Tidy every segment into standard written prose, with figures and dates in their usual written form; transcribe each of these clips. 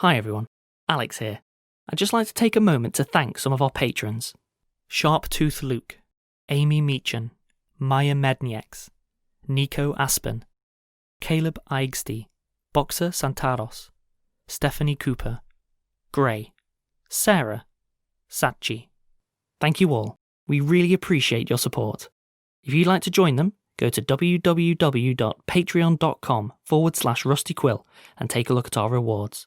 Hi everyone, Alex here. I'd just like to take a moment to thank some of our patrons. Sharp Tooth Luke, Amy Meechan, Maya Mednieks, Nico Aspen, Caleb Eigsty, Boxer Santaros, Stephanie Cooper, Gray, Sarah, Satchi. Thank you all. We really appreciate your support. If you'd like to join them, go to www.patreon.com/RustyQuill and take a look at our rewards.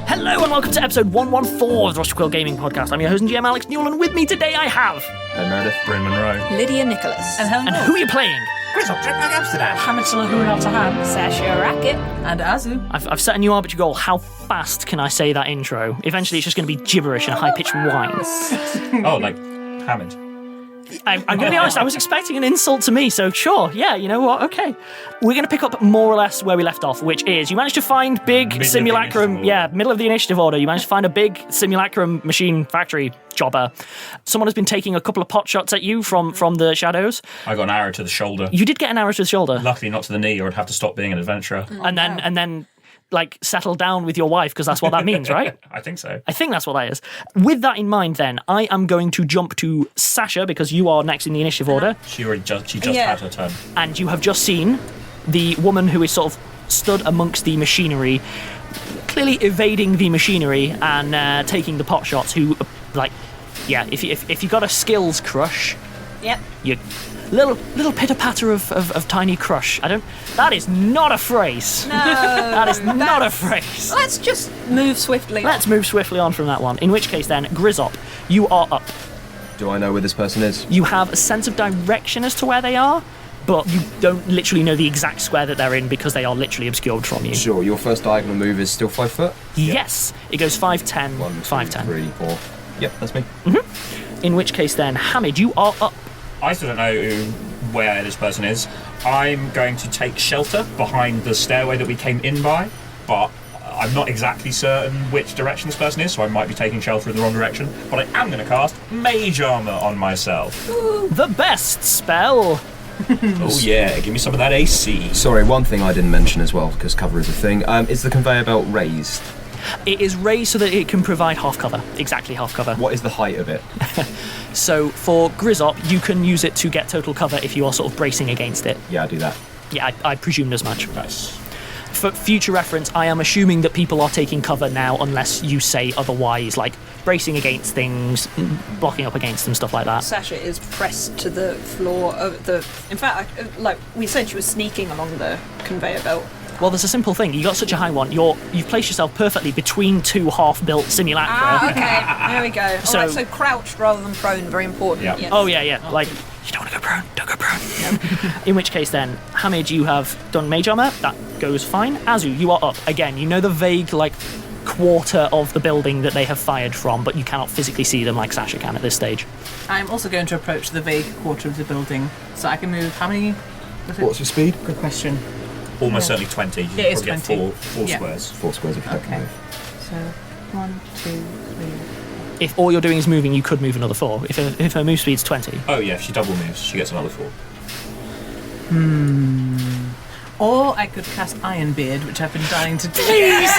Hello and welcome to episode 114 of the Rusty Quill Gaming Podcast. I'm your host and GM Alex Newell, and with me today I have... Hey Meredith. Bryn Monroe. Lydia Nicholas. And who are you playing? Grizzle, Drip Like Amsterdam. Hamilton Lahunatahan. Sasha Racket. And Azu. I've set a new arbitrary goal. How fast can I say that intro? Eventually it's just going to be gibberish and high-pitched whines. Oh, like Hammond. I'm going to be honest, I was expecting an insult to me, so sure, yeah, you know what, okay. We're going to pick up more or less where we left off, which is you managed to find simulacrum, middle of the initiative order, you managed to find a big simulacrum machine factory jobber. Someone has been taking a couple of pot shots at you from the shadows. I got an arrow to the shoulder. You did get an arrow to the shoulder. Luckily not to the knee, or I'd have to stop being an adventurer. And then like settle down with your wife, because that's what that means, right? I think so. I think that's what that is. With that in mind, then, I am going to jump to Sasha, because you are next in the initiative order. She just had her turn. And you have just seen the woman who is sort of stood amongst the machinery, clearly evading the machinery and taking the pot shots, who, if you got a skills crush, Yep. you... Little pitter-patter of tiny crush. That is not a phrase. No. That is not a phrase. Let's just move swiftly. Let's move swiftly on from that one. In which case, then, Grizzop, you are up. Do I know where this person is? You have a sense of direction as to where they are, but you don't literally know the exact square that they're in because they are literally obscured from you. Sure, your first diagonal move is still 5 foot? Yes. It goes 5'10", 1, 2, 5'10". 3, 4. Yep, that's me. In which case, then, Hamid, you are up. I still don't know where this person is. I'm going to take shelter behind the stairway that we came in by, but I'm not exactly certain which direction this person is, so I might be taking shelter in the wrong direction. But I am going to cast Mage Armor on myself. Ooh, the best spell. Oh yeah, give me some of that AC. Sorry, one thing I didn't mention as well, because cover is a thing. Is the conveyor belt raised? It is raised so that it can provide half cover. Exactly half cover. What is the height of it? So for Grizzop, you can use it to get total cover if you are sort of bracing against it. Yeah, I do that. Yeah, I presumed as much. Nice. For future reference, I am assuming that people are taking cover now unless you say otherwise, like bracing against things, blocking up against them, stuff like that. Sasha is pressed to the floor of the... In fact, we said she was sneaking along the conveyor belt. Well, there's a simple thing. You got such a high one. You've placed yourself perfectly between two half-built simulacra. Okay. There we go. So crouched rather than prone, very important. Yeah. Yes. Oh, yeah. Like, you don't want to go prone. Don't go prone. In which case, then, Hamid, you have done Mage Armor. That goes fine. Azu, you are up. Again, you know the vague, quarter of the building that they have fired from, but you cannot physically see them like Sasha can at this stage. I'm also going to approach the vague quarter of the building, so I can move how many? What's your speed? Good question. Almost certainly 20. You It is probably 20. Get four Yeah. squares. 4 squares if you don't Okay. move. So 1, 2, 3. If all you're doing is moving, you could move another 4. If her move speed's 20. Oh yeah, if she double moves, she gets another 4. Or I could cast Ironbeard, which I've been dying to do. Please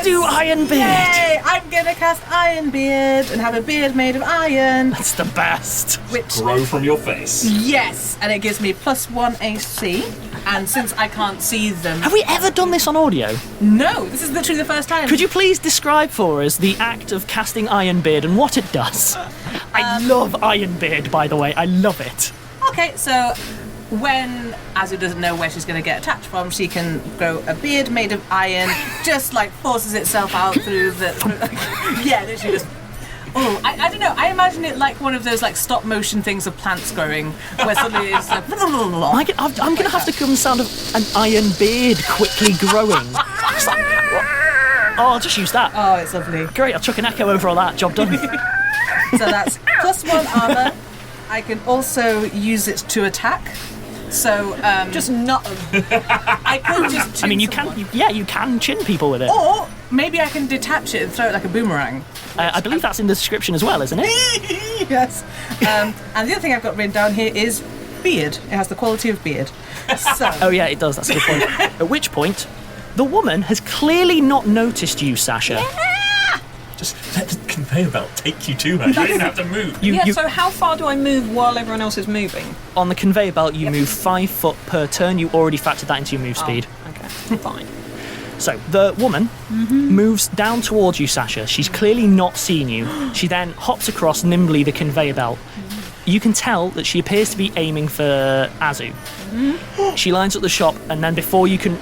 do Iron Beard. Yay! I'm gonna cast Ironbeard and have a beard made of iron. That's the best. Which Grow from your face. yes, and it gives me +1 AC. And since I can't see them, Have we ever done this on audio? no, this is literally the first time. Could you please describe for us the act of casting Iron Beard and what it does? I love Iron Beard, by the way. I love it. Okay, so when Azu doesn't know where she's going to get attacked from, she can grow a beard made of iron, just forces itself out through the... yeah, literally just... Oh, I don't know. I imagine it like one of those stop motion things of plants growing, where suddenly it's like... I'm going to have to come sound of an iron beard quickly growing. It's like, I'll just use that. Oh, it's lovely. Great, I'll chuck an echo over all that. Job done. So that's +1 armor. I can also use it to attack. So, Just nut them. I could just I mean, you someone. can, you can chin people with it. Or maybe I can detach it and throw it like a boomerang. I believe that's in the description as well, isn't it? Yes. And the other thing I've got written down here is beard. It has the quality of beard. So. Oh yeah, it does. That's a good point. At which point, the woman has clearly not noticed you, Sasha. Just let the conveyor belt take you to her. You don't even have to move. So how far do I move while everyone else is moving? On the conveyor belt, you move 5 foot per turn. You already factored that into your move speed. Okay, fine. So the woman moves down towards you, Sasha. She's clearly not seen you. She then hops across nimbly the conveyor belt. You can tell that she appears to be aiming for Azu. She lines up the shop, and then before you can...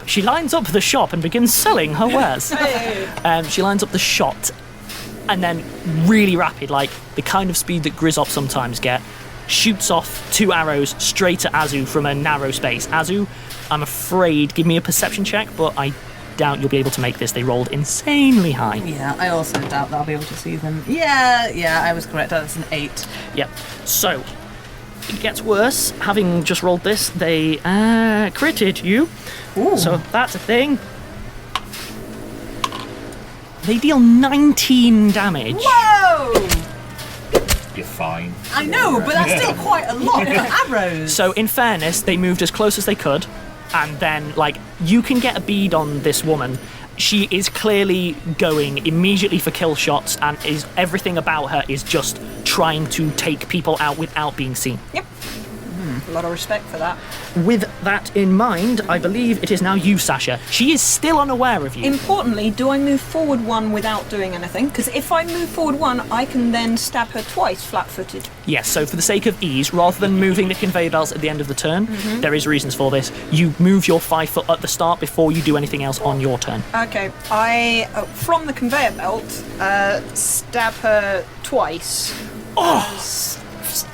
She lines up the shop and begins selling her wares. She lines up the shot, and then really rapid, like the kind of speed that Grizzop sometimes get, shoots off 2 arrows straight at Azu from a narrow space. Azu, I'm afraid, give me a perception check, but I doubt you'll be able to make this. They rolled insanely high. Yeah, I also doubt that I'll be able to see them. Yeah, I was correct. That's an 8. Yep. So, it gets worse. Having just rolled this, they critted you. Ooh. So that's a thing. They deal 19 damage. Whoa! You're fine. I know, but that's still quite a lot of arrows. So in fairness, they moved as close as they could, and then, you can get a bead on this woman. She is clearly going immediately for kill shots, and everything about her is just trying to take people out without being seen. Yep. A lot of respect for that. With that in mind, I believe it is now you, Sasha. She is still unaware of you. Importantly, do I move forward 1 without doing anything? Because if I move forward 1, I can then stab her twice flat-footed. Yes, so for the sake of ease, rather than moving the conveyor belts at the end of the turn, there is reasons for this. You move your 5 foot at the start before you do anything else on your turn. Okay, I, from the conveyor belt, stab her twice.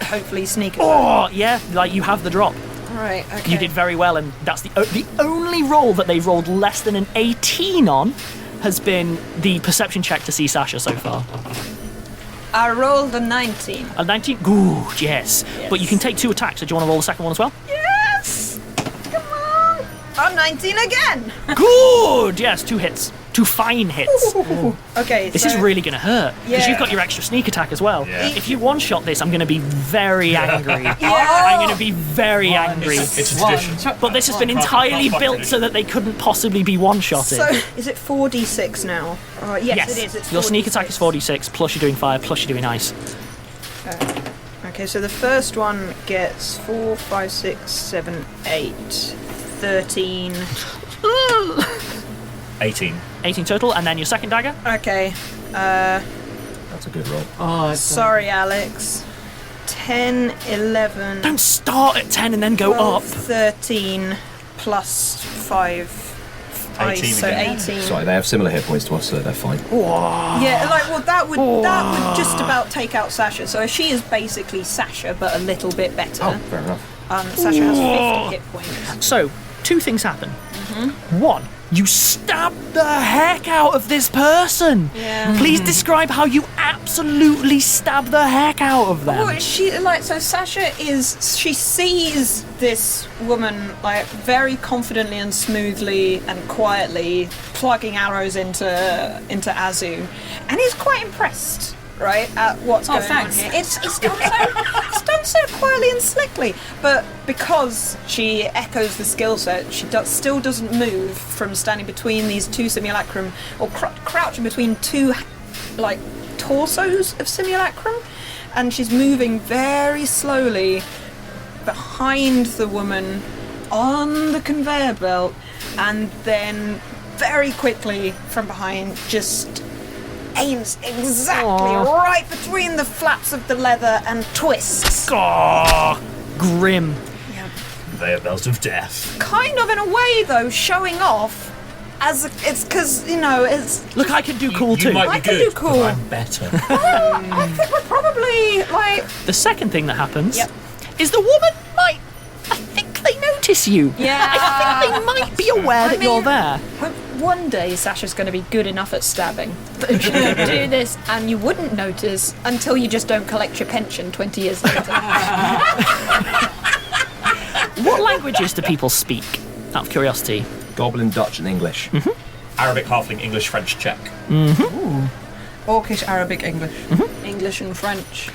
Hopefully sneak her. Oh, yeah, you have the drop. Right, okay. You did very well, and that's the only roll that they've rolled less than an 18 on has been the perception check to see Sasha so far. I rolled a 19. A 19? Good, yes. But you can take 2 attacks, so do you want to roll the second one as well? Yes! Come on! I'm 19 again! Good! Yes, 2 hits. 2 fine hits. Okay, This is really going to hurt, because Yeah. you've got your extra sneak attack as well. Yeah. If you one-shot this, I'm going to be very angry. Yeah. I'm going to be very angry. It's a tradition. But this has been entirely built so that they couldn't possibly be one-shotted. So, is it 4d6 now? Yes, it is. It's Your sneak attack 4d6. is 46, plus you're doing fire, plus you're doing ice. Okay, so the first one gets 4, 5, 6, 7, 8, 13. 18. 18 total, and then your second dagger? Okay, That's a good roll. sorry, Alex. 10, 11, Don't start at 10 and then go 12, up. 13, plus 5. 18 so again. 18. Sorry, they have similar hit points to us, so they're fine. Yeah, that would just about take out Sasha. So she is basically Sasha, but a little bit better. Oh, fair enough. Sasha has 50 hit points. So, 2 things happen. 1, you stab the heck out of this person. Yeah. Please describe how you absolutely stab the heck out of them. Oh, so Sasha she sees this woman very confidently and smoothly and quietly plugging arrows into Azu, and is quite impressed, right, at what's going thanks. on here. It's done so quietly and slickly, but because she echoes the skill set, she still doesn't move from standing between these 2 simulacrum, or crouching between 2 torsos of simulacrum, and she's moving very slowly behind the woman on the conveyor belt, and then very quickly from behind just aims exactly right between the flaps of the leather and twists. Oh, grim. Conveyor belt of death. Kind of in a way though, showing off as it's because it's. Look, I can do cool You too. might I be can good, do cool. but I'm better. I think we're probably The second thing that happens Yep. is the woman I think they notice you. Yeah. I think they might be aware that you're there. One day Sasha's going to be good enough at stabbing that she could do this and you wouldn't notice until you just don't collect your pension 20 years later. What languages do people speak, out of curiosity? Goblin, Dutch, and English. Arabic, Halfling, English, French check. Orcish, Arabic, English. English and French.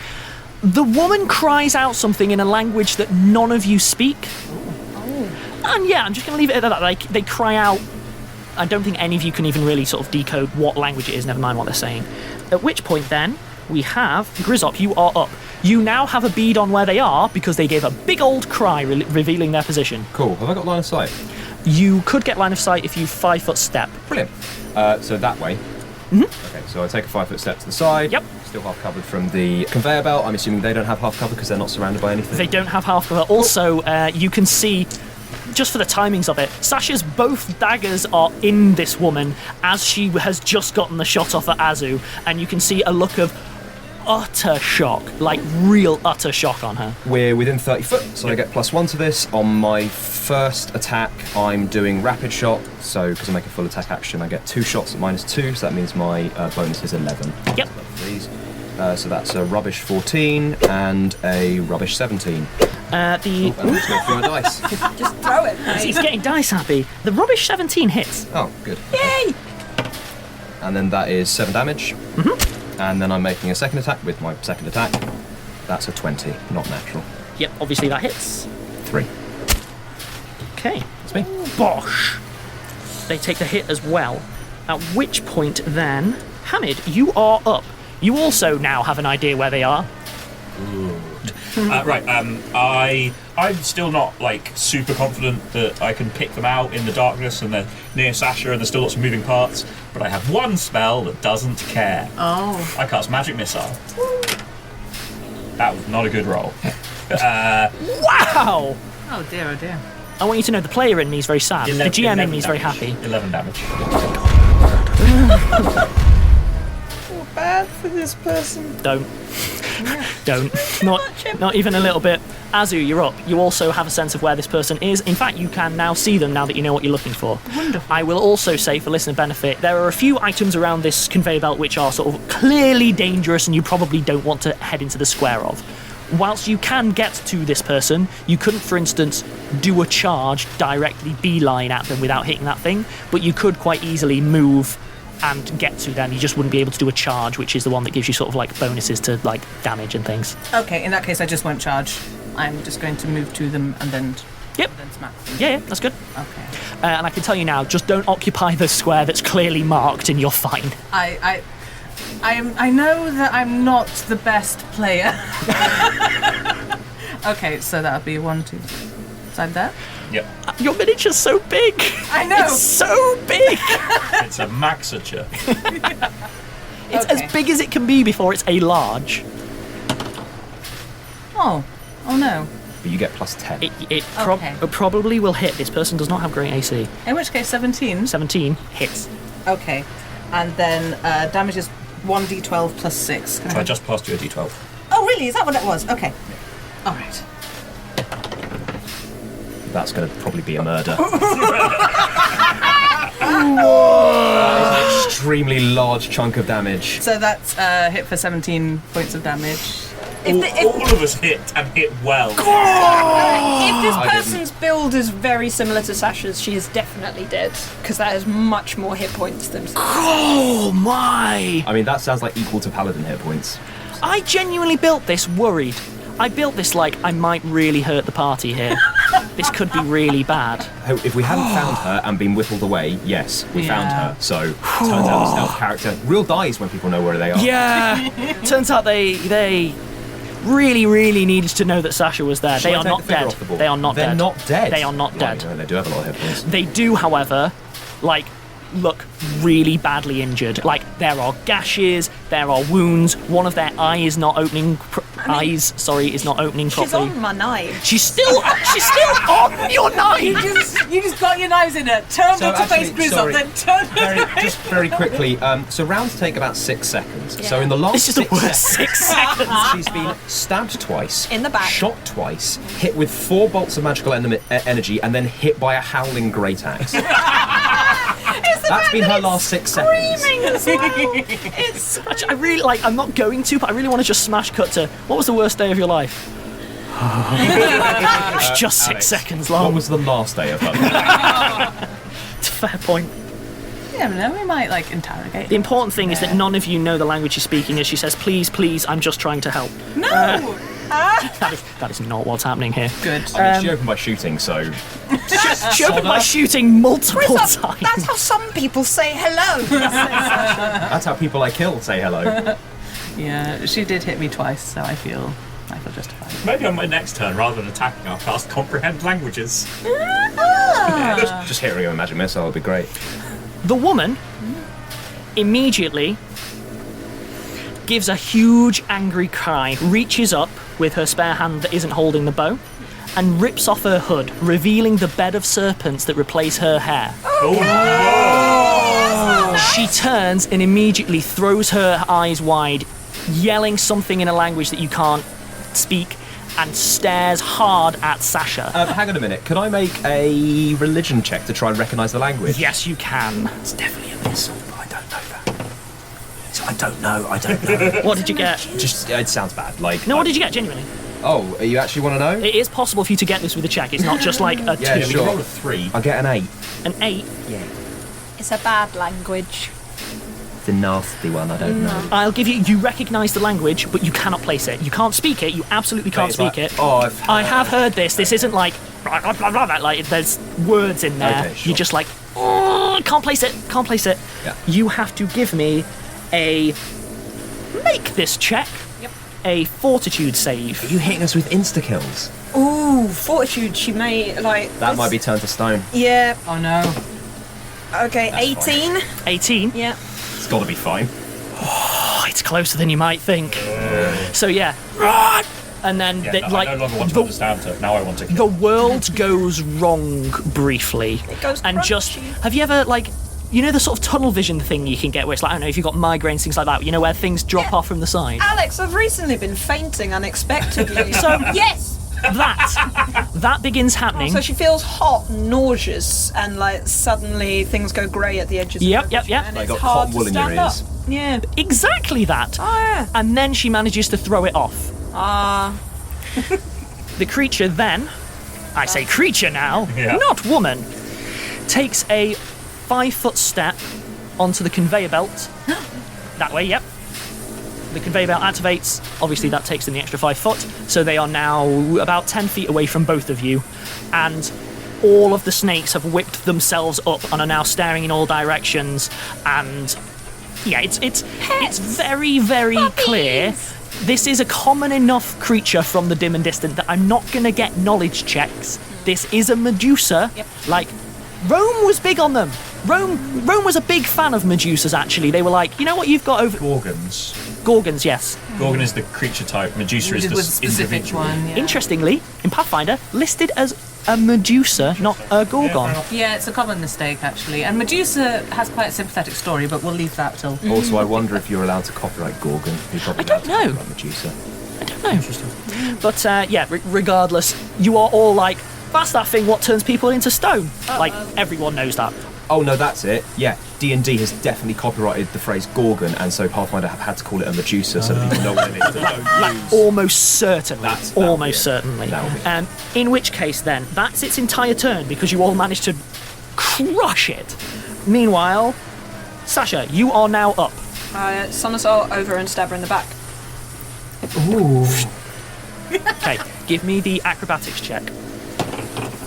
The woman cries out something in a language that none of you speak. And yeah, I'm just going to leave it at that. Like, they cry out. I don't think any of you can even really sort of decode what language it is, never mind what they're saying. At which point then, we have Grizzop, you are up. You now have a bead on where they are because they gave a big old cry revealing their position. Cool. Have I got line of sight? You could get line of sight if you 5-foot step. Brilliant. So that way. Okay, so I take a 5-foot step to the side. Yep. Still half covered from the conveyor belt. I'm assuming they don't have half cover because they're not surrounded by anything. They don't have half cover. Also, you can see, just for the timings of it, Sasha's both daggers are in this woman as she has just gotten the shot off at Azu, and you can see a look of utter shock, like real utter shock on her. We're within 30 foot, so I get +1 to this. On my first attack, I'm doing rapid shot, so because I make a full attack action, I get 2 shots at -2, so that means my bonus is 11. Yep. So that's a rubbish 14 and a rubbish 17. The I'm just going through my dice. Just throw it, mate. he's getting dice happy. The rubbish 17 hits. Oh, good. Yay! And then that is 7 damage. And then I'm making a second attack with my second attack. That's a 20, not natural. Yep, obviously that hits. 3. Okay. That's me. Bosh. They take the hit as well. At which point then, Hamid, you are up. You also now have an idea where they are. Right. I'm still not like super confident that I can pick them out in the darkness, and they're near Sasha, and there's still lots of moving parts. But I have one spell that doesn't care. Oh. I cast Magic Missile. That was not a good roll. Wow! Oh dear, oh dear. I want you to know the player in me is very sad. The GM in me is very happy. 11 damage. Bad for this person. Don't. Don't. Not even a little bit. Azu, you're up. You also have a sense of where this person is. In fact, you can now see them now that you know what you're looking for. Wonderful. I will also say, for listener benefit, there are a few items around this conveyor belt which are sort of clearly dangerous and you probably don't want to head into the square of. Whilst you can get to this person, you couldn't, for instance, do a charge directly beeline at them without hitting that thing, but you could quite easily move and get to them. You just wouldn't be able to do a charge, which is the one that gives you sort of like bonuses to like damage and things. Okay, in that case I just won't charge. I'm just going to move to them and then Yep. then smack them. Yeah, that's good. Okay. And I can tell you now, just don't occupy the square that's clearly marked and you're fine. I know that I'm not the best player. Okay, so that would be 1, 2, 3. Inside there? Yep. Your miniature's so big. I know. It's so big. It's a maxature. It's Okay. as big as it can be before it's a large. Oh no. But you get +10. It Okay. probably will hit. This person does not have great AC. In which case 17. 17 hits. Okay. And then damage is 1d12 plus 6. Can I So I have- just passed you a d12. Oh really? Is that what it was? Okay. Alright. That's going to probably be a murder. That is an extremely large chunk of damage. So that's hit for 17 points of damage. All of us hit and hit well. If this I didn't. person's build is very similar to Sasha's, she is definitely dead, because that has much more hit points than. Oh my! I mean, that sounds like equal to paladin hit points. I genuinely built this worried. I built this like I might really hurt the party here. This could be really bad. If we hadn't found her and been whittled away, yes, we found Yeah. her. So, turns out the stealth character real dies when people know where they are. Yeah. Turns out they really needed to know that Sasha was there. Shall They I are take not the figure dead. off the board? They are not They're dead. not dead. They are not Well, dead. you know, they do have a lot of hit points. They do, however, like, look really badly injured. Like, there are gashes, there are wounds. One of their eye is not opening. Is not opening She's properly. on my knife. She's still on your knife. You just got your knives in it. Turn So to face actually, Grizzle, sorry. then turn. Very quickly, so rounds take about 6 seconds. So in the last This is the 6 worst seconds, 6 seconds. she's been stabbed twice, In the back. shot twice, hit with 4 bolts of magical energy, and then hit by a howling great axe. That's been her last 6 seconds. As well. It's Actually, I really like. I'm not going to, but I really want to just smash cut to. What was the worst day of your life? It's just 6 Alex, seconds What long. was the last day of her life? Fair point. never know. We might like interrogate. The important thing is that none of you know the language she's speaking as she says, please, please, I'm just trying to help. No. That is not what's happening here. Good. I mean, she opened by shooting, so She opened by shooting multiple times. That's how some people say hello. that's how people I kill say hello. Yeah, she did hit me twice, so I feel justified. Maybe on my next turn, rather than attacking, I'll cast Comprehend Languages. Just hitting her with a magic missile would be great. The woman immediately gives a huge angry cry, reaches up with her spare hand that isn't holding the bow, and rips off her hood, revealing the bed of serpents that replace her hair. She turns and immediately throws her eyes wide, yelling something in a language that you can't speak, and stares hard at Sasha. Hang on a minute. Can I make a religion check to try and recognise the language? Yes, you can. It's definitely a missile, but I don't know that. So I don't know. What did you get? Just, it sounds bad. Like, No, what did you get, genuinely? Oh, you actually want to know? It is possible for you to get this with a check. It's not just like a Yeah, 2. sure. Roll a 3. I get an 8. An 8. It's a bad language. It's a nasty one, I don't know. I'll give you recognise the language, but you cannot place it. You can't speak it. You absolutely can't It's speak like, it. oh, I have heard this. This isn't like blah, blah, blah, blah, like there's words in there. Okay, sure. You're just like, oh, can't place it. Can't place it. Yeah. You have to give me a make this check. Yep. A fortitude save. Are you hitting us with insta-kills? Ooh, fortitude. She may like. That might be turned to stone. Yeah. Oh no. Okay, That's 18. 18. Yeah. It's got to be fine. Oh, it's closer than you might think. So yeah. And then Yeah, I no longer want to understand her. Now I want to the kill. world goes wrong briefly. It goes and just crunchy. have you ever like you know the sort of tunnel vision thing you can get where it's like I don't know if you've got migraines things like that, you know where things drop off from the side. Alex, I've recently been fainting unexpectedly. So yes. that begins happening. So she feels hot, nauseous, and like suddenly things go grey at the edges. Yep, of her yep, vision, yep. And Like it's got hard cotton to wool in your stand ears. up. Yeah. Exactly that. Oh yeah. And then she manages to throw it off. The creature then, I say creature now, Yeah. not woman, takes a 5-foot step onto the conveyor belt. That way, yep. The conveyor belt activates. Obviously, that takes them the extra 5 foot. So they are now about 10 feet away from both of you. And all of the snakes have whipped themselves up and are now staring in all directions. And yeah, it's very, very clear. This is a common enough creature from the dim and distant that I'm not going to get knowledge checks. This is a Medusa. Yep. Like, Rome was big on them. Rome was a big fan of Medusas, actually. They were like, you know what you've got over... Gorgons. Gorgons, yes. Gorgon is the creature type. Medusa is With the a specific individual. one. Yeah. Interestingly, in Pathfinder, listed as a Medusa, not a Gorgon. Yeah, it's a common mistake actually. And Medusa has quite a sympathetic story, but we'll leave that till. Also, I wonder if you're allowed to copyright Gorgon. You're probably I don't allowed to know. copyright Medusa. I don't know. But yeah, regardless, you are all like, that's that thing what turns people into stone. Like, everyone knows that. Oh no, that's it. Yeah, D&D has definitely copyrighted the phrase Gorgon, and so Pathfinder have had to call it a Medusa so that people know what it is. They don't use- Almost certainly. That'll be Almost it. certainly. That'll be it. In which case, then, that's its entire turn because you all managed to crush it. Meanwhile, Sasha, you are now up. Somersault over and stab her in the back. Okay, give me the acrobatics check.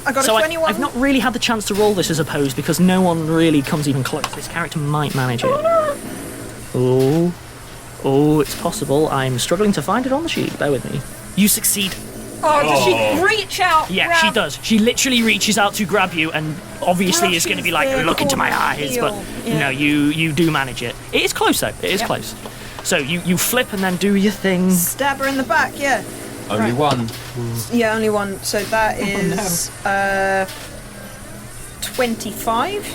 I got So a 21. I've not really had the chance to roll this as opposed because no one really comes even close. This character might manage it. Oh, it's possible. I'm struggling to find it on the sheet. Bear with me. You succeed. Oh, does she reach out? Yeah, she grab- does. She literally reaches out to grab you and obviously is going to be like, Brushes look into my the eyes, but heel. Yeah. no, you do manage it. It is close though. It is close. So you flip and then do your thing. Stab her in the back, yeah. Only one. Yeah, only one. So that is 25.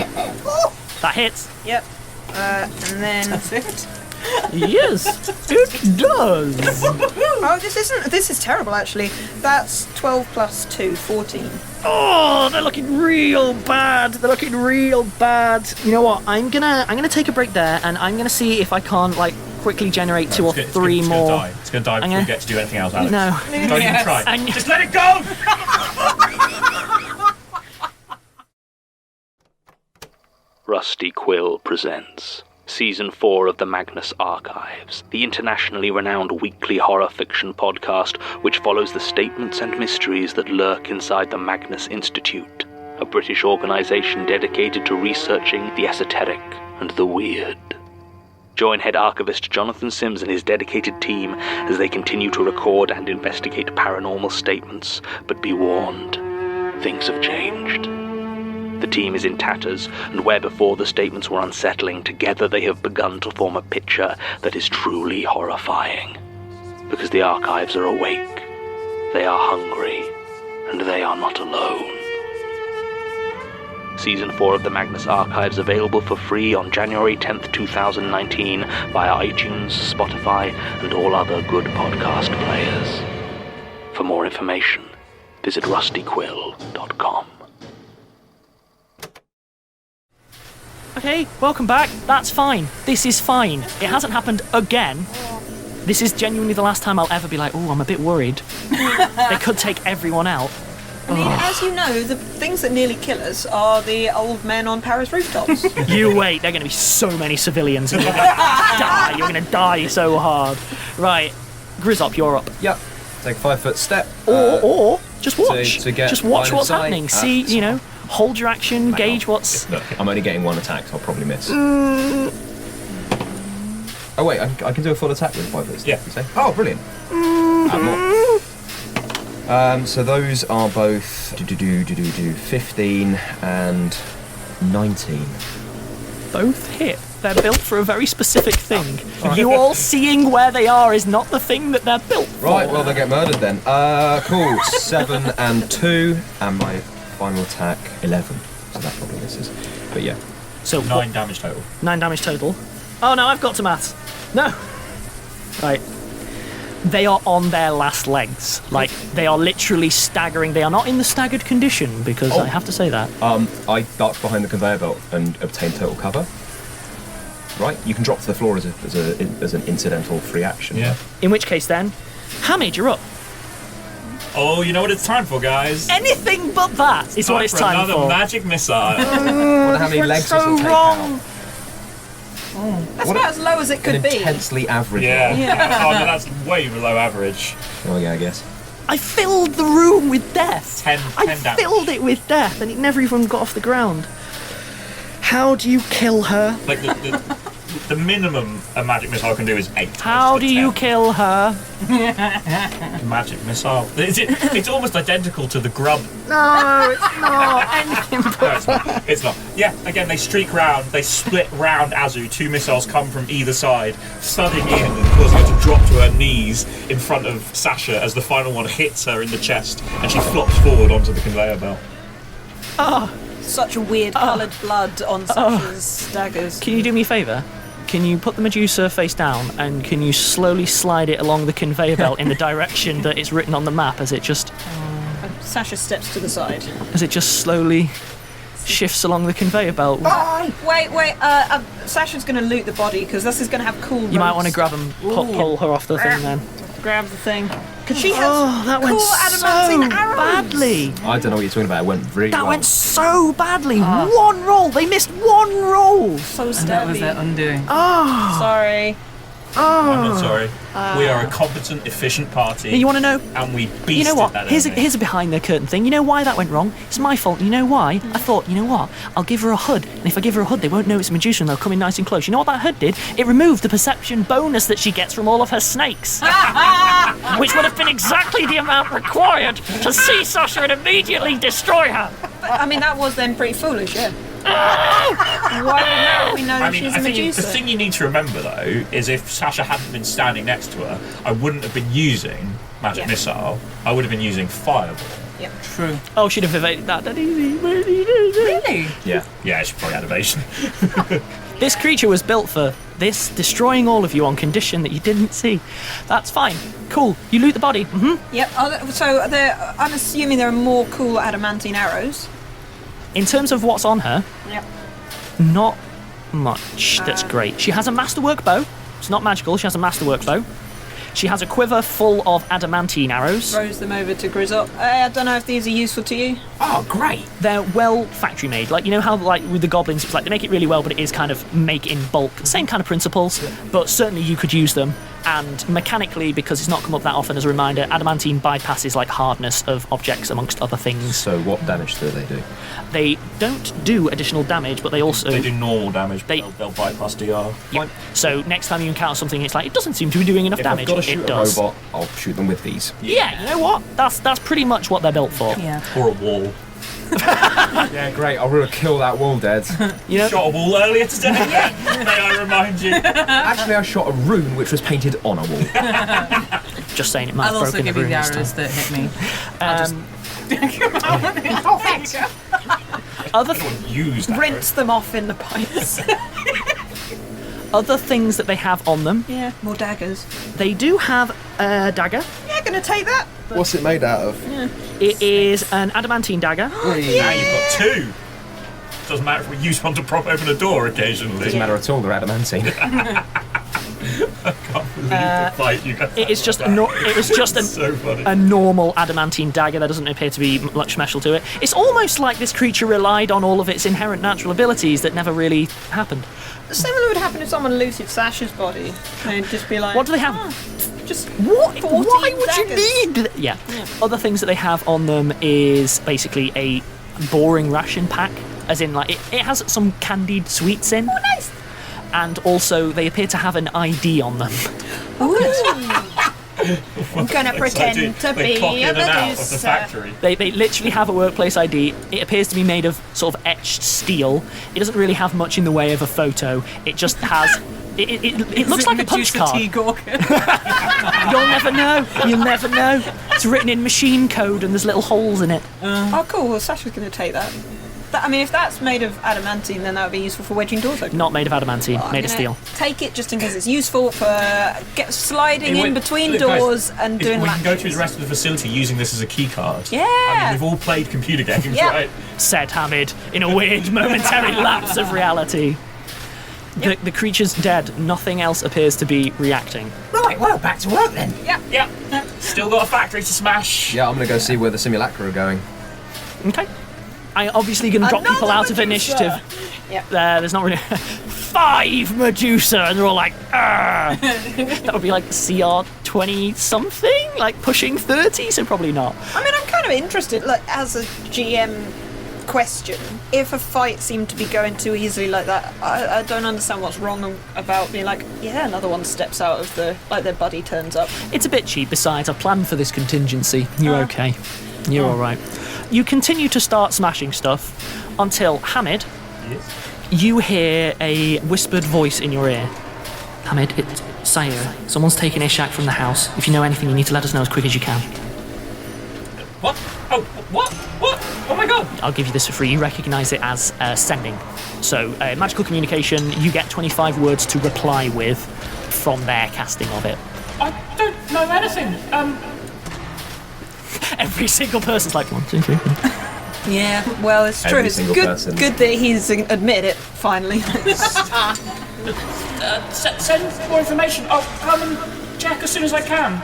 That hits. Yep. And then That's it. Yes, it does. this is terrible actually. That's 12 plus 2, 14. Oh, they're looking real bad. They're looking real bad. You know what? I'm gonna take a break there, and I'm gonna see if I can't like quickly generate 2 or 3 more. It's going to die before gonna- you get to do anything else, Alex. No. Don't even try. And- Just let it go! Rusty Quill presents Season 4 of the Magnus Archives, the internationally renowned weekly horror fiction podcast which follows the statements and mysteries that lurk inside the Magnus Institute, a British organisation dedicated to researching the esoteric and the weird. Join head archivist Jonathan Sims and his dedicated team as they continue to record and investigate paranormal statements, but be warned, things have changed. The team is in tatters, and where before the statements were unsettling, together they have begun to form a picture that is truly horrifying. Because the archives are awake, they are hungry, and they are not alone. Season 4 of the Magnus Archives available for free on January 10th, 2019 via iTunes, Spotify, and all other good podcast players. For more information, visit rustyquill.com. Okay, welcome back. That's fine. This is fine. It hasn't happened again. This is genuinely the last time I'll ever be like, oh, I'm a bit worried. They could take everyone out. I mean, as you know, the things that nearly kill us are the old men on Paris rooftops. You wait, there are going to be so many civilians and you're going to die. You're going to die so hard. Right, Grizzop, you're up. Yep. Take a 5-foot step. Or just watch. to get just watch line of what's sight. happening. See, you know, hold your action, gauge what's... Look, I'm only getting one attack, so I'll probably miss. Oh wait, I can do a full attack with a 5-foot step, Yeah. you say? Oh, brilliant. Add more. So those are both 15 and 19. Both hit. They're built for a very specific thing. You all seeing where they are is not the thing that they're built for. Right, well they get murdered then. Cool. 7 and 2, and my final attack 11. So that probably misses. But yeah. So 9 damage total. 9 damage total. Oh no, I've got to maths. No. Right. They are on their last legs. Like, they are literally staggering. They are not in the staggered condition, because I have to say that. I ducked behind the conveyor belt and obtained total cover. Right? You can drop to the floor as an incidental free action. Yeah. In which case then, Hamid, you're up. Oh, you know what it's time for, guys? Anything but that is what it's time another for. magic missile. Wonder how many legs this will take out. That's about as low as it could An be. intensely average Yeah. roll. Oh, no, that's way below average. Oh yeah, I guess. I filled the room with death. 10 I damage. filled it with death, and it never even got off the ground. How do you kill her? Like, the minimum a magic missile can do is 8. How do you kill her? Magic missile. It's almost identical to the grub. No, it's not. Anything No, but it's not. It's not. Yeah, again, they streak round, they split round Azu. 2 missiles come from either side, thudding in and causing her to drop to her knees in front of Sasha as the final one hits her in the chest and she flops forward onto the conveyor belt. Such a weird coloured blood on Sasha's daggers. Can you do me a favour? Can you put the Medusa face down and can you slowly slide it along the conveyor belt in the direction that it's written on the map as it just Sasha steps to the side. slowly shifts along the conveyor belt? Wait, Sasha's going to loot the body because this is going to have cool You might ropes. want to grab and pull her off the thing then. Grab the thing. Because she has That cool went so adamantine arrows. badly. I don't know what you're talking about. It went really That well. went so badly. One roll. They missed one roll. So And that was stabby. their undoing. Sorry. I'm not sorry. We are a competent, efficient party. You want to know? And we beasted You know what? that Here's a enemy. behind the curtain thing. You know why that went wrong? It's my fault. You know why? I thought, you know what? I'll give her a hood, and if I give her a hood, they won't know it's a Medusa, and they'll come in nice and close. You know what that hood did? It removed the perception bonus that she gets from all of her snakes, which would have been exactly the amount required to see Sasha and immediately destroy her. I mean, that was then pretty foolish, yeah. Why now we know I that mean, she's I a think Medusa? the thing you need to remember, though, is if Sasha hadn't been standing next to her, I wouldn't have been using Magic Yeah. Missile. I would have been using Fireball. True. Oh, she'd have evaded that easy. Really? Yeah. Yeah, she probably had evasion. This creature was built for this, destroying all of you on condition that you didn't see. That's fine. Cool. You loot the body. Yep. So I'm assuming there are more cool adamantine arrows. In terms of what's on her, Yep. not much that's great. She has a masterwork bow. It's not magical. She has a masterwork bow. She has a quiver full of adamantine arrows. Throws them over to Grizzle. I don't know if these are useful to you. Oh, great. They're well factory made. Like, you know how like with the goblins, it's like they make it really well, but it is kind of make in bulk. Same kind of principles, but certainly you could use them. And mechanically, because it's not come up that often as a reminder, adamantine bypasses like hardness of objects amongst other things. So what damage do they do? They don't do additional damage, but they also They do normal damage, but They- they'll bypass DR. Yep. So next time you encounter something, it's like it doesn't seem to be doing enough If damage. I've got to shoot It a does. robot, I'll shoot them with these. Yeah, you know what? That's pretty much what they're built for. Yeah. Or a wall. Yeah, great. I'll really kill that wall dead. You know, Shot a wall earlier today. May I remind you? Actually, I shot a rune which was painted on a wall. just saying it might I'll have also broken give the you the room this arrows time. that hit me. Oh, thanks. Use that. Rinse them off in the pipes. Other things that they have on them, Yeah, more daggers. they do have a dagger. Yeah, gonna take that. What's it made out of? It is an adamantine dagger. Now you've got two. Doesn't matter if we use one to prop open a door occasionally. Doesn't matter at all, they're adamantine. Can't believe the fight you guys It is had just with that. it was just So funny. a normal adamantine dagger. There doesn't appear to be much special to it. It's almost like this creature relied on all of its inherent natural abilities that never really happened. Similar would happen if someone looted Sasha's body. They'd just be like, What do they have? Just What? 14 Why would daggers. you need? Yeah. Other things that they have on them is basically a boring ration pack, as in like it has some candied sweets in. Oh, nice. And also they appear to have an ID on them. I'm gonna pretend to They be clock in a and out of the producer. factory. They literally have a workplace ID. It appears to be made of sort of etched steel. It doesn't really have much in the way of a photo. It just has. It looks like a punch Medusa card. T. Gorgon. You'll never know. You'll never know. It's written in machine code and there's little holes in it. Oh, cool. Well, Sasha's gonna take that. I mean, if that's made of adamantine, then that would be useful for wedging doors open. Not made of adamantine, I'm made of gonna steel. Take it just in case it's useful for sliding in between Look, guys, doors and doing we can go latches. through the rest of the facility using this as a key card. Yeah. I mean, we've all played computer games, Yeah. right? Said Hamid in a weird momentary lapse of reality. The creature's dead. Nothing else appears to be reacting. Right, well, back to work then. Yeah. Still got a factory to smash. Yeah, I'm gonna go see where the simulacra are going. Okay. I'm obviously going to drop people out of initiative. Yep. There's not really 5 Medusa, and they're all like, "Argh." That would be like CR 20 something, like pushing 30, so probably not. I mean, I'm kind of interested, like, as a GM question, if a fight seemed to be going too easily like that, I don't understand what's wrong about being like, yeah, another one steps out of their buddy turns up. It's a bit cheap. Besides, I planned for this contingency. You're okay. You're all right. You continue to start smashing stuff until Hamid, Yes. you hear a whispered voice in your ear. Hamid, it's Sayer. Someone's taken Ishak from the house. If you know anything, you need to let us know as quick as you can. What? Oh, what? What? Oh my god! I'll give you this for free. You recognise it as sending. So, magical communication, you get 25 words to reply with from their casting of it. I don't know anything. Every single person's like, 1, 2, 3, 4. Yeah, well, it's true. Every It's single good, person. good that he's admitted it, finally. Send more information. I'll come and check as soon as I can.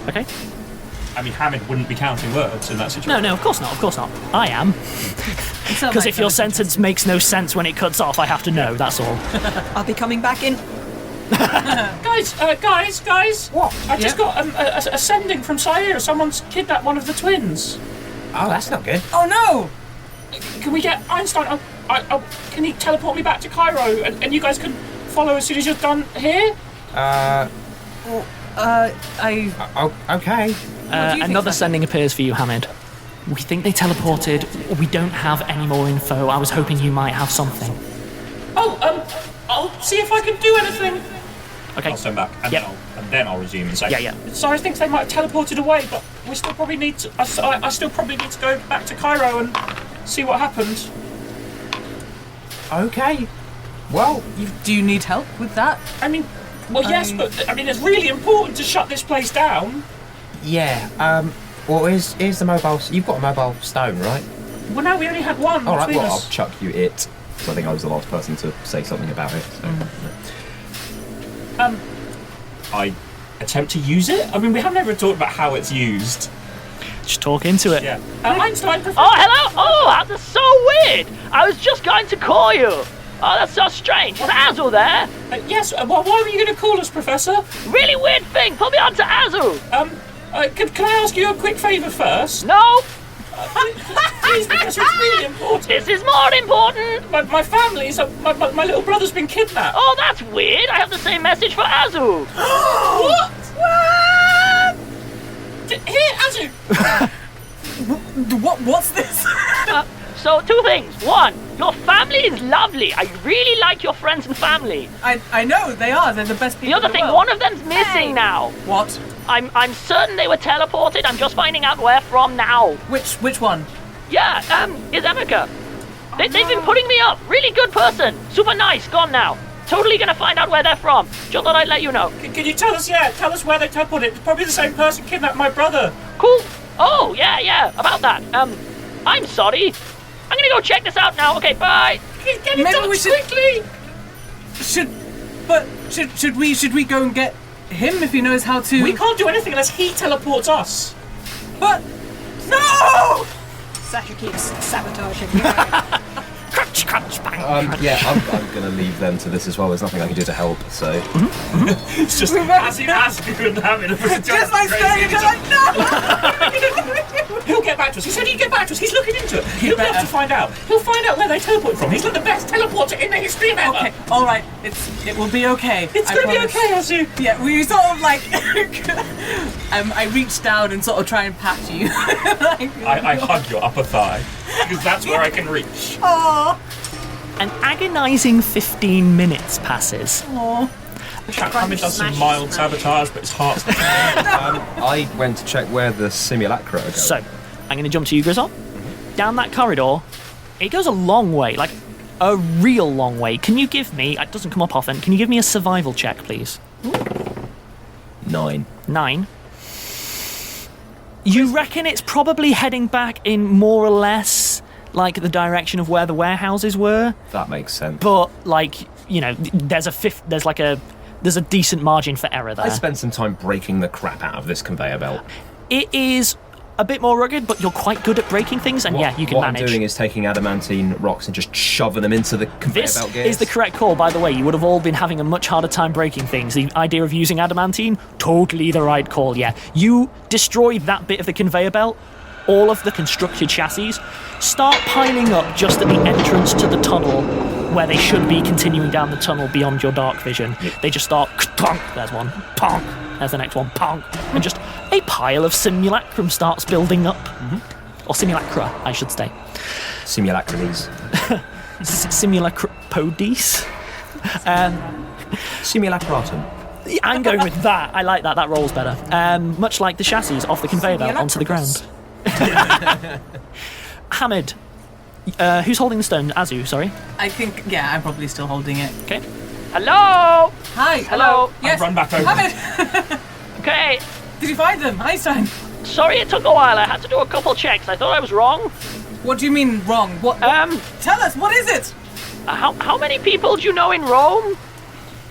Okay. I mean, Hamid wouldn't be counting words in that situation. No, of course not. Of course not. I am. Because if your sentence makes no sense when it cuts off, I have to know, that's all. I'll be coming back in. Guys! What? I just got a sending from Sayer. Someone's kidnapped one of the twins. Oh, that's not good. Oh no! Can we get Einstein? Can he teleport me back to Cairo and you guys can follow as soon as you're done here? Okay. Another sending appears for you, Hamid. We think they teleported. We don't have any more info. I was hoping you might have something. I'll see if I can do anything. Okay. I'll send back, and, Yep. then I'll resume and say, Yeah. Sorry, I think they might have teleported away, but we still probably need to. I still probably need to go back to Cairo and see what happened. Okay. Well, Do you need help with that? I mean, well, yes, but I mean, it's really important to shut this place down. yeah. Well, here's the mobile. You've got a mobile stone, right? Well, no, we only had one All right, between well, us. I'll chuck you it. So I think I was the last person to say something about it. So. I attempt to use it? I mean, we haven't ever talked about how it's used. Just talk into it. Yeah. Einstein, Professor. Oh, hello! Oh, that's so weird! I was just going to call you! Oh, that's so strange. Is Azu there? Yes, well, why were you going to call us, Professor? Really weird thing! Put me on to Azu! Can I ask you a quick favour first? No! Please, Professor, it's really important. This is more important! My family, so my little brother's been kidnapped. Oh, that's weird! I have the same message for Azu! What? Here, Azu! What's this? So, two things. One, your family is lovely. I really like your friends and family. I know, they are. They're the best people The other in the thing, world. one of them's missing now. What? I'm certain they were teleported. I'm just finding out where from now. Which one? Yeah, is Emeka. They've been putting me up. Really good person. Super nice. Gone now. Totally gonna find out where they're from. Just thought I'd let you know. Can you tell us, tell us where they teleported? It's probably the same person kidnapped my brother. Cool. Oh, yeah, about that. I'm sorry. I'm gonna go check this out now. Okay, bye. Get it Maybe done we should- quickly. Should we go and get him if he knows how to? We can't do anything unless he teleports us. But no! Sasha keeps sabotaging. Crunch, crunch, bang. I'm going to leave them to this as well. There's nothing I can do to help, so... It's just as you and having a Just like saying, you're like, no! He'll get back to us. He said he'd get back to us. He's looking into it. He'll be able to find out. He'll find out where they teleported from. He's like the best teleporter in the history of ever. Okay, all right. It will be okay. It's going to be okay, Azu. Yeah, we sort of like. I reached down and sort of try and pat you. I hug your upper thigh because that's where I can reach. Aww. An agonising 15 minutes passes. Chapman does some mild sabotage, but his heart's. I went to check where the simulacra are going. So, I'm going to jump to you, Grizzle. Down that corridor, it goes a long way, like a real long way. Can you give me, it doesn't come up often, can you give me a survival check, please? 9. 9. You reckon it's probably heading back in more or less like the direction of where the warehouses were? That makes sense. But, like, you know, there's a decent margin for error there. I spent some time breaking the crap out of this conveyor belt. It is a bit more rugged, but you're quite good at breaking things, and you can what manage. I'm doing is taking adamantine rocks and just shoving them into the conveyor This belt gears. is the correct call, by the way. You would have all been having a much harder time breaking things. The idea of using adamantine, totally the right call, yeah. You destroy that bit of the conveyor belt, all of the constructed chassis start piling up just at the entrance to the tunnel where they should be continuing down the tunnel beyond your dark vision. They just start, tonk, there's one, tonk, there's the next one, ponk, and just a pile of simulacrum starts building up. Or simulacra, I should say. Simulacrines. Simulacropodies. Simulacratum. I'm going with that. I like that. That rolls better. Much like the chassis off the conveyor belt onto the ground. Hamid, who's holding the stone? Azu, sorry. I think, yeah, I'm probably still holding it. Okay. Hello? Hi. Hello? Yes. Run back over. Hamid, Okay. did you find them? Einstein. Sorry it took a while. I had to do a couple checks. I thought I was wrong. What do you mean wrong? What? Tell us. What is it? How many people do you know in Rome?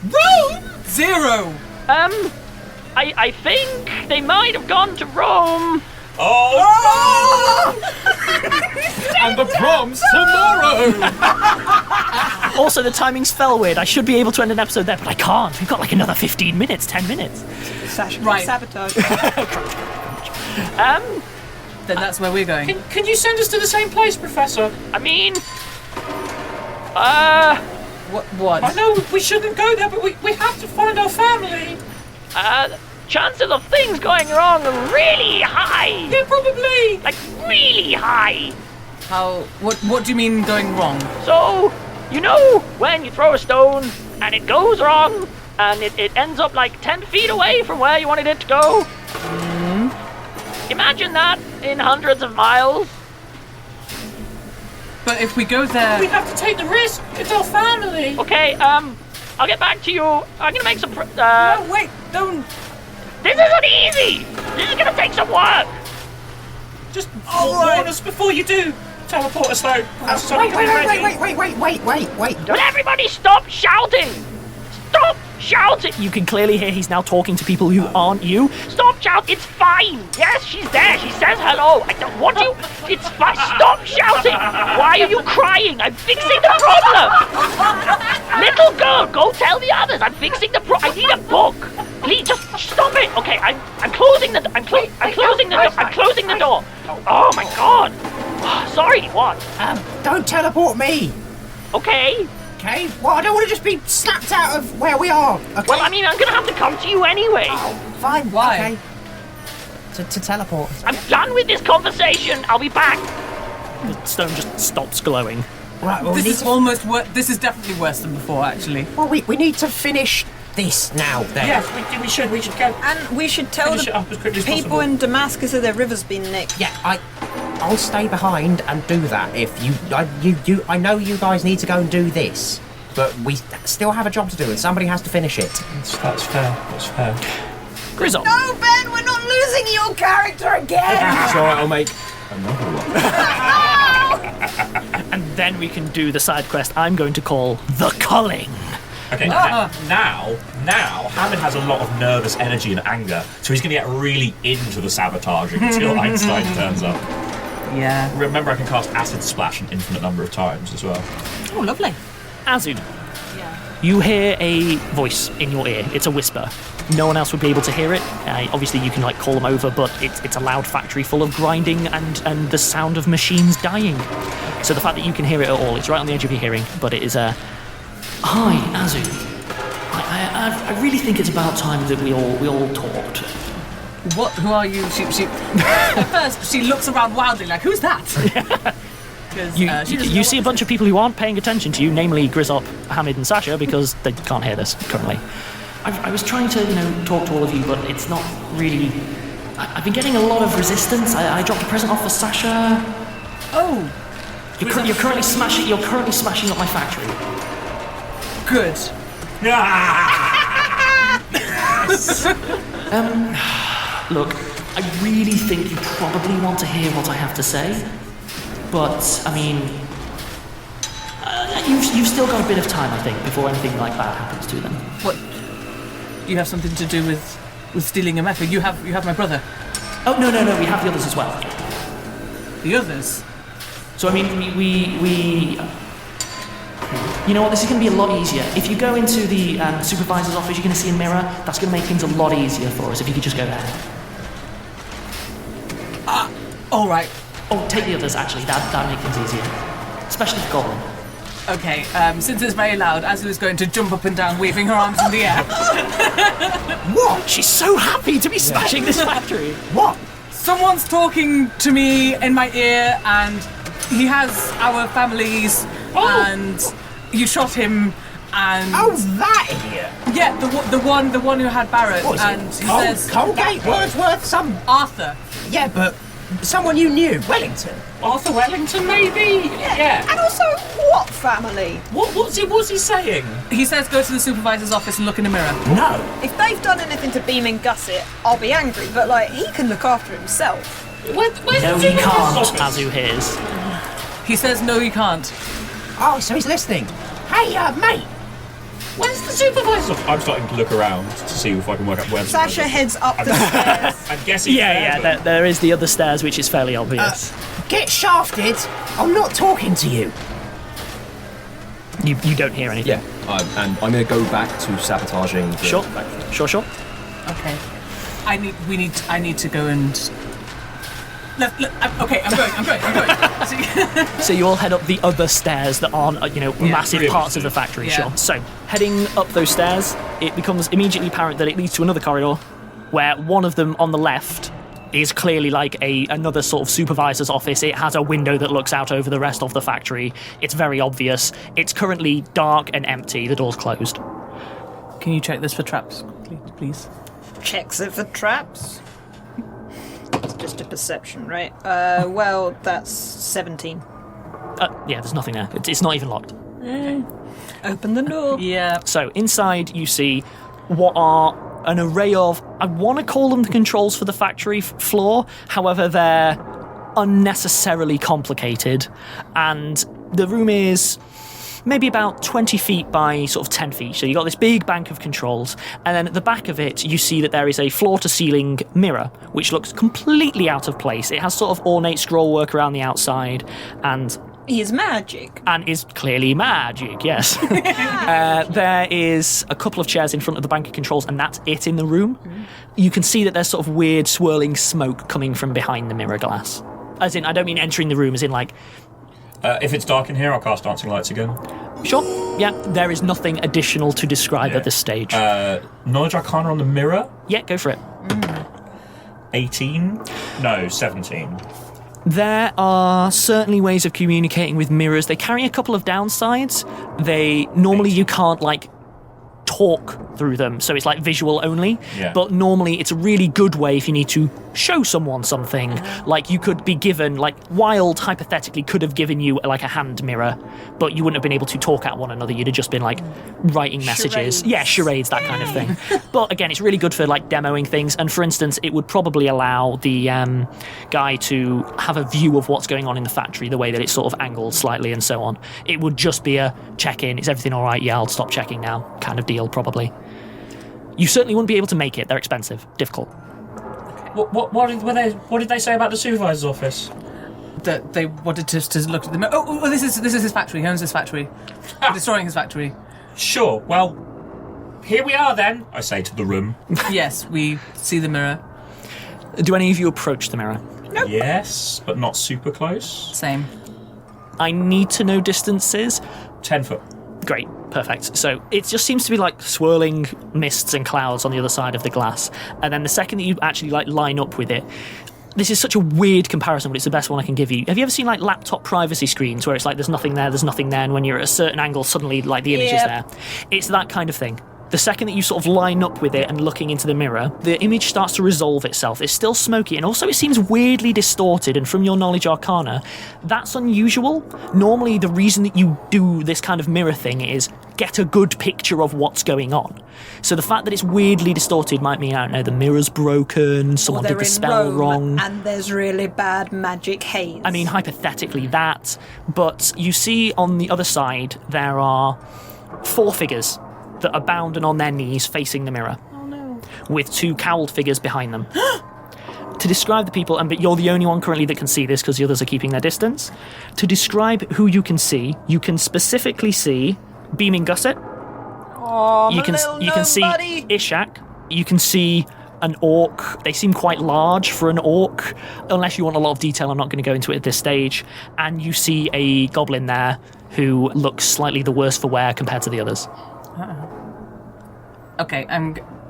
Rome. 0. I think they might have gone to Rome. Oh! And the prom's tomorrow! Also, the timings fell weird. I should be able to end an episode there, but I can't. We've got like another 15 minutes, 10 minutes. Sasha Right. sabotage. Then that's where we're going. Can you send us to the same place, Professor? I mean, What? I know we shouldn't go there, but we have to find our family. chances of things going wrong are really high. Yeah, probably. Like, really high. How? What do you mean going wrong? So, you know when you throw a stone and it goes wrong and it ends up like 10 feet away from where you wanted it to go? Imagine that in hundreds of miles. But if we go there, We have to take the risk. It's our family. Okay, I'll get back to you. I'm gonna make some. no, wait, don't. This isn't easy. This is gonna take some work. Just right. warn us before you do. Teleport us though. So we can be ready. Wait. Will everybody stop shouting? Stop shouting! You can clearly hear he's now talking to people who aren't you. Stop shouting! It's fine! Yes, she's there! She says hello! I don't want you! It's fine! Stop shouting! Why are you crying? I'm fixing the problem! Little girl, go tell the others! I'm fixing the problem! I need a book! Please, just stop it! Okay, I'm closing the I'm closing the door! I'm closing the door! Oh my god! Sorry, what? Don't teleport me. Okay. Okay. Well, I don't want to just be snapped out of where we are. Okay. Well, I mean, I'm gonna have to come to you anyway. Oh, fine. Why? Okay. To teleport. I'm done with this conversation. I'll be back. The stone just stops glowing. Right. Well, This is this is definitely worse than before, actually. we need to finish this now. Then. Yes, we should go. And we should tell Finish it up as quickly the as people possible. in Damascus that their river's been nicked. Yeah. I'll stay behind and do that. If I know you guys need to go and do this, but we still have a job to do, and somebody has to finish it. That's fair. That's fair. Grizzle. No, Ben, we're not losing your character again! So I'll make another one. And then we can do the side quest I'm going to call The Culling. Okay, now Hammond has a lot of nervous energy and anger, so he's going to get really into the sabotaging until Einstein turns up. Yeah. Remember, I can cast Acid Splash an infinite number of times as well. Oh, lovely. Azud. You hear a voice in your ear. It's a whisper. No one else would be able to hear it. Obviously, you can call them over, but it's a loud factory full of grinding and the sound of machines dying. So the fact that you can hear it at all, it's right on the edge of your hearing. But it is a hi, Azud. I really think it's about time that we all talked. What? Who are you? She first she looks around wildly, like, who's that? You see a bunch of people who aren't paying attention to you, namely Grizzop, Hamid, and Sasha, because they can't hear this currently. I was trying to, talk to all of you, but it's not really. I've been getting a lot of resistance. I dropped a present off for Sasha. Oh, You're currently smashing up my factory. good. Look, I really think you probably want to hear what I have to say, but I mean, you've still got a bit of time, I think, before anything like that happens to them. What? You have something to do with stealing a method? You have my brother. Oh no, we have the others as well. The others. So I mean, we you know what? This is going to be a lot easier. If you go into the supervisor's office, you're going to see a mirror. That's going to make things a lot easier for us if you could just go there. All right. Oh, take the others, actually. That'd make things easier. Especially for Goblin. Okay. Since it's very loud, Azu is going to jump up and down, waving her arms in the air. What? She's so happy to be smashing this factory. What? Someone's talking to me in my ear, and he has our families, and you shot him, and Oh, that idiot! yeah, the one who had Barrett, What is and it? he says Colgate, Wordsworth, some. Arthur. Yeah, but someone you knew, Wellington. Arthur Wellington, maybe? Yeah. And also, what family? What's he saying? He says go to the supervisor's office and look in the mirror. No. If they've done anything to Beam and Gusset, I'll be angry, but he can look after himself. Where's No, the he can't, supervisor's office? Azu hears. He says no, you can't. Oh, so he's listening. Hey, mate. Where's the supervisor's office? I'm starting to look around to see if I can work out where the Sasha supervisor's heads up the stairs. I'm guessing. Yeah, there is the other stairs, which is fairly obvious. Get shafted. I'm not talking to you. You don't hear anything. Yeah, and I'm going to go back to sabotaging the Sure. factory. Sure. Okay. I need to go and. Okay, I'm going. See- So you all head up the other stairs that aren't, massive really parts of the soon. factory, Yeah. sure. So, heading up those stairs, it becomes immediately apparent that it leads to another corridor, where one of them on the left is clearly another sort of supervisor's office. It has a window that looks out over the rest of the factory. It's very obvious. It's currently dark and empty. The door's closed. Can you check this for traps quickly, please? Checks it for traps. It's just a perception, right? Well, that's 17. Yeah, there's nothing there. It's not even locked. Open the door. Yeah. So inside you see what are an array of, I want to call them the controls for the factory floor, however they're unnecessarily complicated, and the room is maybe about 20 feet by sort of 10 feet. So you've got this big bank of controls, and then at the back of it, you see that there is a floor-to-ceiling mirror, which looks completely out of place. It has sort of ornate scrollwork around the outside, and is magic. And is clearly magic, yes. There is a couple of chairs in front of the bank of controls, and that's it in the room. You can see that there's sort of weird swirling smoke coming from behind the mirror glass. As in, I don't mean entering the room, as in like... if it's dark in here, I'll cast Dancing Lights again. Sure, yeah. There is nothing additional to describe at this stage. Knowledge Arcana on the mirror? Yeah, go for it. 18? No, 17. There are certainly ways of communicating with mirrors. They carry a couple of downsides. Normally you can't, like, talk through them, so it's like visual only. Yeah. But normally it's a really good way if you need to show someone something. Like, you could be given, like, Wild hypothetically could have given you like a hand mirror, but you wouldn't have been able to talk at one another. You'd have just been like writing messages. Charades. Yeah, charades, that kind of thing. But again, it's really good for like demoing things, and for instance, it would probably allow the guy to have a view of what's going on in the factory, the way that it's sort of angled slightly and so on. It would just be a check-in, is everything all right? Yeah, I'll stop checking now kind of deal, probably. You certainly wouldn't be able to make it. They're expensive, difficult. What did they say about the supervisor's office? That they wanted to look at the... Oh, this is his factory. He owns this factory. We're destroying his factory. Sure, well, here we are then, I say to the room. Yes, we see the mirror. Do any of you approach the mirror? Nope. Yes, but not super close. Same. I need to know distances. 10 foot. Great, perfect. So it just seems to be like swirling mists and clouds on the other side of the glass. And then the second that you actually like line up with it, this is such a weird comparison, but it's the best one I can give you. Have you ever seen like laptop privacy screens where it's like there's nothing there, and when you're at a certain angle, suddenly like the image is there? It's that kind of thing. The second that you sort of line up with it and looking into the mirror, the image starts to resolve itself. It's still smoky, and also it seems weirdly distorted, and from your knowledge arcana, that's unusual. Normally, the reason that you do this kind of mirror thing is get a good picture of what's going on. So the fact that it's weirdly distorted might mean, I don't know, the mirror's broken, someone did the spell wrong. And there's really bad magic haze. I mean, hypothetically that, but you see on the other side, there are 4 figures that are bound and on their knees facing the mirror. Oh no. With 2 cowled figures behind them. To describe the people, but you're the only one currently that can see this because the others are keeping their distance. To describe who you can specifically see Beaming Gusset. Oh, you can see Ishak. You can see an orc. They seem quite large for an orc. Unless you want a lot of detail, I'm not going to go into it at this stage. And you see a goblin there who looks slightly the worse for wear compared to the others. Okay,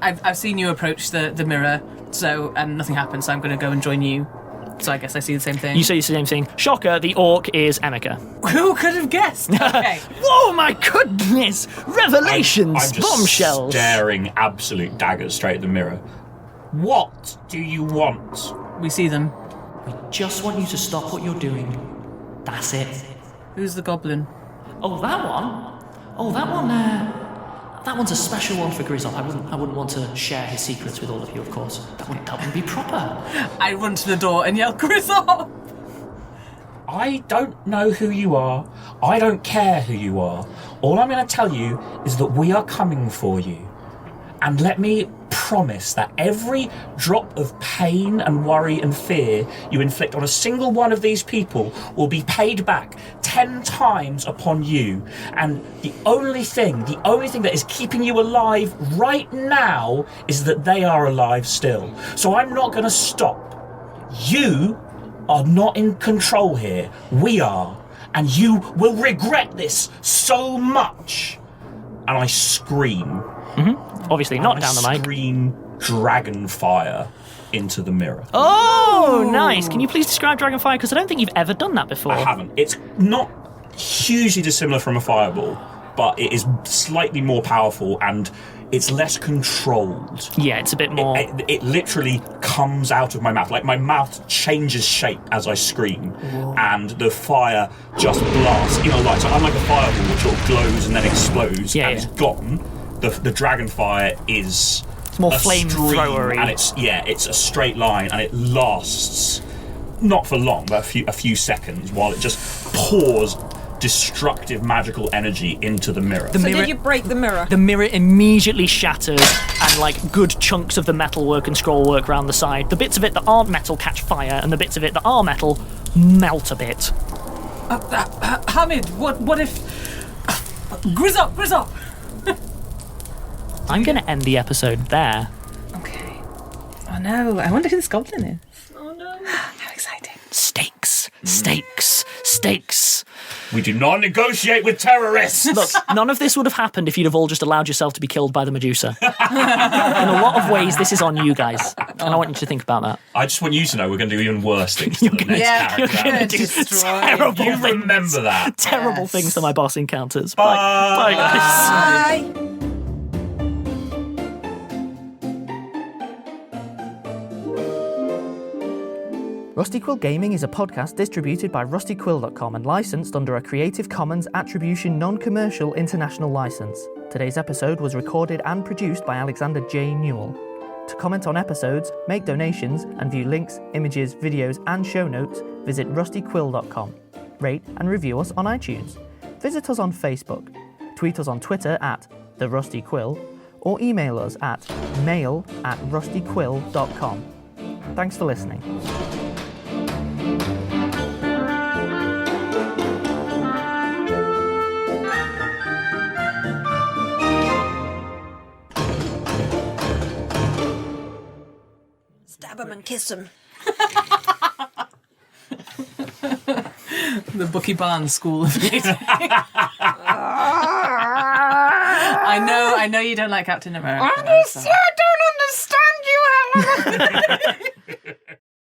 I've seen you approach the mirror, and nothing happened, so I'm going to go and join you. So I guess I see the same thing. You see the same thing. Shocker, the orc is Emeka. Who could have guessed? Okay. Oh my goodness! Revelations! I'm just Bombshells! staring absolute daggers straight at the mirror. What do you want? We see them. We just want you to stop what you're doing. That's it. Who's the goblin? Oh, that one? Oh, that one, that one's a special one for Grizzop. I wouldn't want to share his secrets with all of you, of course. That wouldn't be proper. I run to the door and yell, Grizzop! I don't know who you are. I don't care who you are. All I'm going to tell you is that we are coming for you. And let me promise that every drop of pain and worry and fear you inflict on a single one of these people will be paid back 10 times upon you. And the only thing that is keeping you alive right now is that they are alive still. So I'm not going to stop. You are not in control here. We are. And you will regret this so much. And I scream. Mm-hmm. Obviously, not down the mic. Scream dragon fire into the mirror. Oh, nice. Can you please describe Dragonfire? Because I don't think you've ever done that before. I haven't. It's not hugely dissimilar from a fireball, but it is slightly more powerful and it's less controlled. Yeah, it's a bit more... It literally comes out of my mouth. Like, my mouth changes shape as I scream. Whoa. And the fire just blasts in a light. So unlike a fireball, which sort of glows and then explodes is gone, the dragon fire is... It's more flamethrowery. And it's a straight line, and it lasts not for long, but a few seconds, while it just pours destructive magical energy into the mirror. So did you break the mirror? The mirror immediately shatters, and like good chunks of the metalwork and scrollwork around the side. The bits of it that aren't metal catch fire, and the bits of it that are metal melt a bit. Hamid, what if... Grizz up! I'm going to end the episode there. Okay. Oh no, I wonder who this goblin is. Oh no. How exciting. Stakes, stakes, stakes. We do not negotiate with terrorists! Look, none of this would have happened if you'd have all just allowed yourself to be killed by the Medusa. In a lot of ways, this is on you guys, and I want you to think about that. I just want you to know we're going to do even worse things to the next character. You're going to do terrible You things. remember that. Terrible things to my boss encounters. Bye. Bye guys. Bye. Rusty Quill Gaming is a podcast distributed by rustyquill.com and licensed under a Creative Commons Attribution Non-Commercial International License. Today's episode was recorded and produced by Alexander J. Newell. To comment on episodes, make donations, and view links, images, videos, and show notes, visit rustyquill.com. Rate and review us on iTunes. Visit us on Facebook. Tweet us on Twitter at @TheRustyQuill, or email us at mail@rustyquill.com. Thanks for listening. Stab him and kiss him. The Bucky Barnes School of Dating. I know you don't like Captain America. I don't understand you, Helen.